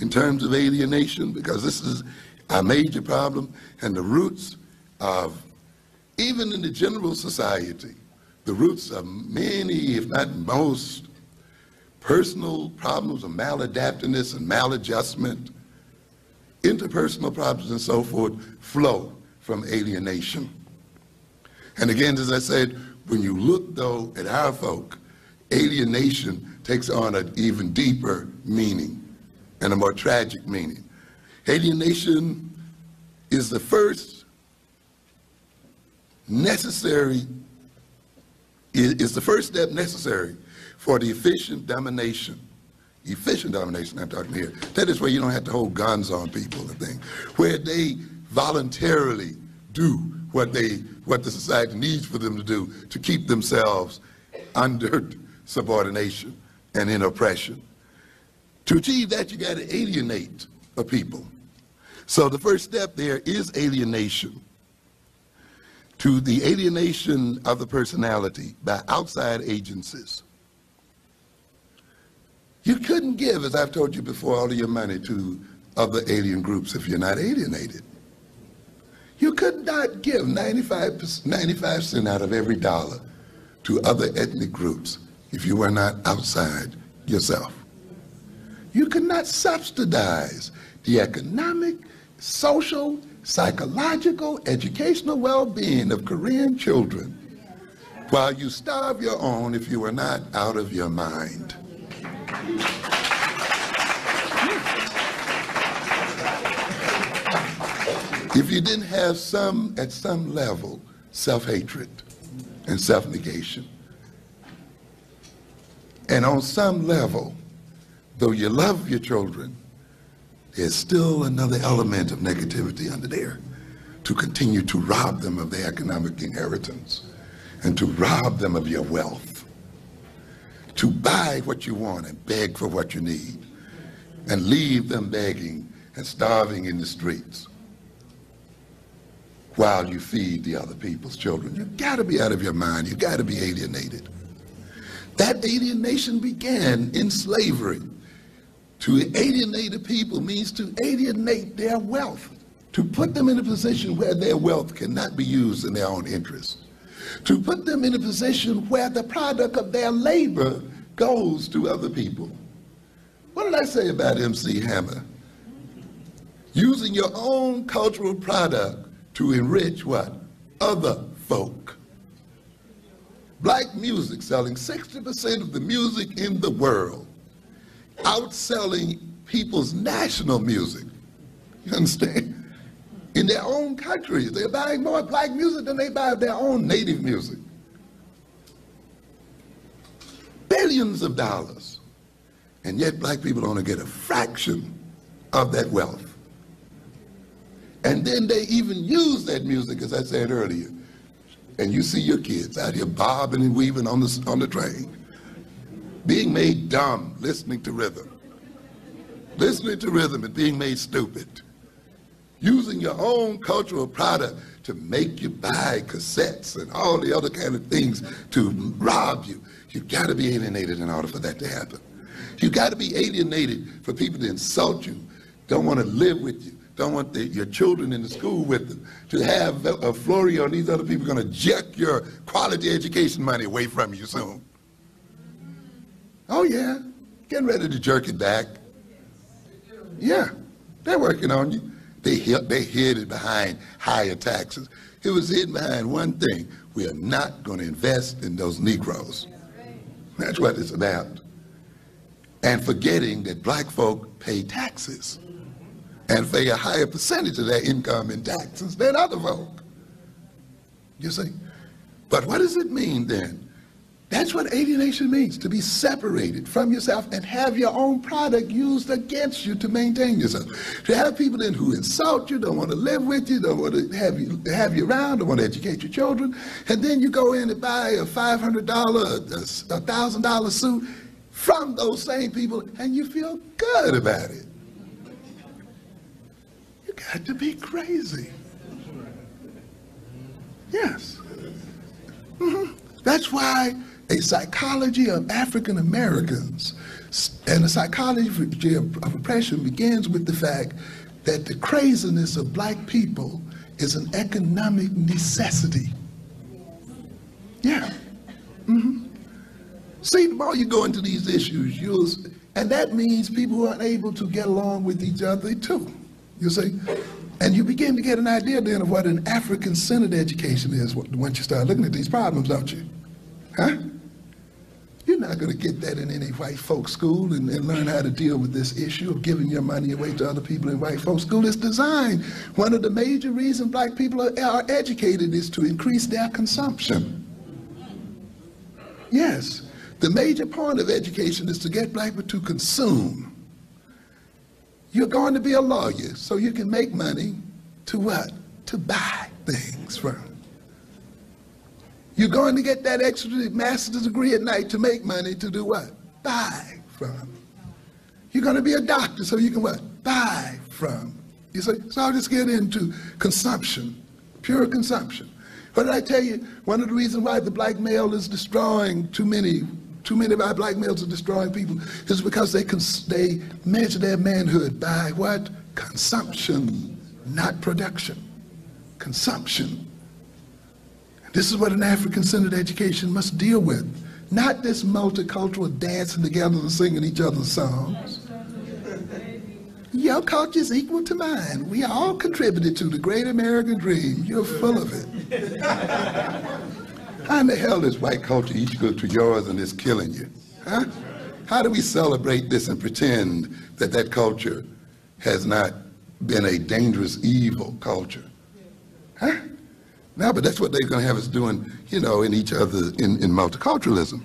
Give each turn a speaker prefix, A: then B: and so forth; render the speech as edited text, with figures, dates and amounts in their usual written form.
A: in terms of alienation, because this is a major problem, and the roots of, even in the general society, the roots of many, if not most, personal problems of maladaptiveness and maladjustment, interpersonal problems and so forth, flow from alienation. And again, as I said, when you look, though, at our folk, alienation takes on an even deeper meaning and a more tragic meaning. Alienation is the first necessary, is the first step necessary for the efficient domination I'm talking here. That is where you don't have to hold guns on people and things, where they voluntarily do what the society needs for them to do to keep themselves under subordination and in oppression. To achieve that, you got to alienate a people. So the first step there is alienation. To the alienation of the personality by outside agencies. You couldn't give, as I've told you before, all of your money to other alien groups if you're not alienated. You could not give 95 cents out of every dollar to other ethnic groups if you were not outside yourself. You could not subsidize the economic, social, psychological, educational well-being of Korean children while you starve your own if you were not out of your mind. If you didn't have at some level, self-hatred and self-negation, and on some level, though you love your children, there's still another element of negativity under there to continue to rob them of their economic inheritance and to rob them of your wealth, to buy what you want and beg for what you need and leave them begging and starving in the streets while you feed the other people's children. You gotta be out of your mind, you gotta be alienated. That alienation began in slavery. To alienate a people means to alienate their wealth, to put them in a position where their wealth cannot be used in their own interest, to put them in a position where the product of their labor goes to other people. What did I say about MC Hammer? Using your own cultural product to enrich what? Other folk. Black music selling 60% of the music in the world, outselling people's national music. You understand? In their own countries, they're buying more black music than they buy their own native music. Billions of dollars. And yet black people only get a fraction of that wealth. And then they even use that music, as I said earlier. And you see your kids out here bobbing and weaving on the train, being made dumb, listening to rhythm and being made stupid. Using your own cultural product to make you buy cassettes and all the other kind of things to rob you. You've got to be alienated in order for that to happen. You've got to be alienated for people to insult you, don't want to live with you, don't want your children in the school with them, to have Florio and these other people going to jack your quality education money away from you soon. Oh yeah, getting ready to jerk it back. Yeah, they're working on you. They hid it behind higher taxes. It was hidden behind one thing. We are not going to invest in those Negroes. That's what it's about. And forgetting that black folk pay taxes and pay a higher percentage of their income in taxes than other folk. You see? But what does it mean then? That's what alienation means, to be separated from yourself and have your own product used against you to maintain yourself. To have people then who insult you, don't want to live with you, don't want to have you around, don't want to educate your children, and then you go in and buy a $500, a $1,000 suit from those same people and you feel good about it. You got to be crazy. Yes. Mm-hmm. That's why a psychology of African Americans And the psychology of oppression begins with the fact that the craziness of black people is an economic necessity. Yeah. See, the more you go into these issues, and that means people who aren't able to get along with each other too, you see? And you begin to get an idea then of what an African-centered education is once you start looking at these problems, don't you? Huh? You're not going to get that in any white folk school and learn how to deal with this issue of giving your money away to other people in white folk school. It's designed. One of the major reasons black people are educated is to increase their consumption. Yes, the major point of education is to get black people to consume. You're going to be a lawyer so you can make money to what? To buy things from. You're going to get that extra master's degree at night to make money to do what? Buy from. You're going to be a doctor so you can what? Buy from. You see? So I'll just get into consumption, pure consumption. What did I tell you? One of the reasons why the black male is destroying too many of our black males are destroying people is because they measure their manhood by what? Consumption, not production. Consumption. This is what an African-centered education must deal with. Not this multicultural dancing together and singing each other's songs. Your culture is equal to mine. We all contributed to the great American dream. You're full of it. How in the hell is white culture equal to yours and it's killing you? Huh? How do we celebrate this and pretend that that culture has not been a dangerous, evil culture? Huh? No, but that's what they're going to have us doing, you know, in each other, in multiculturalism.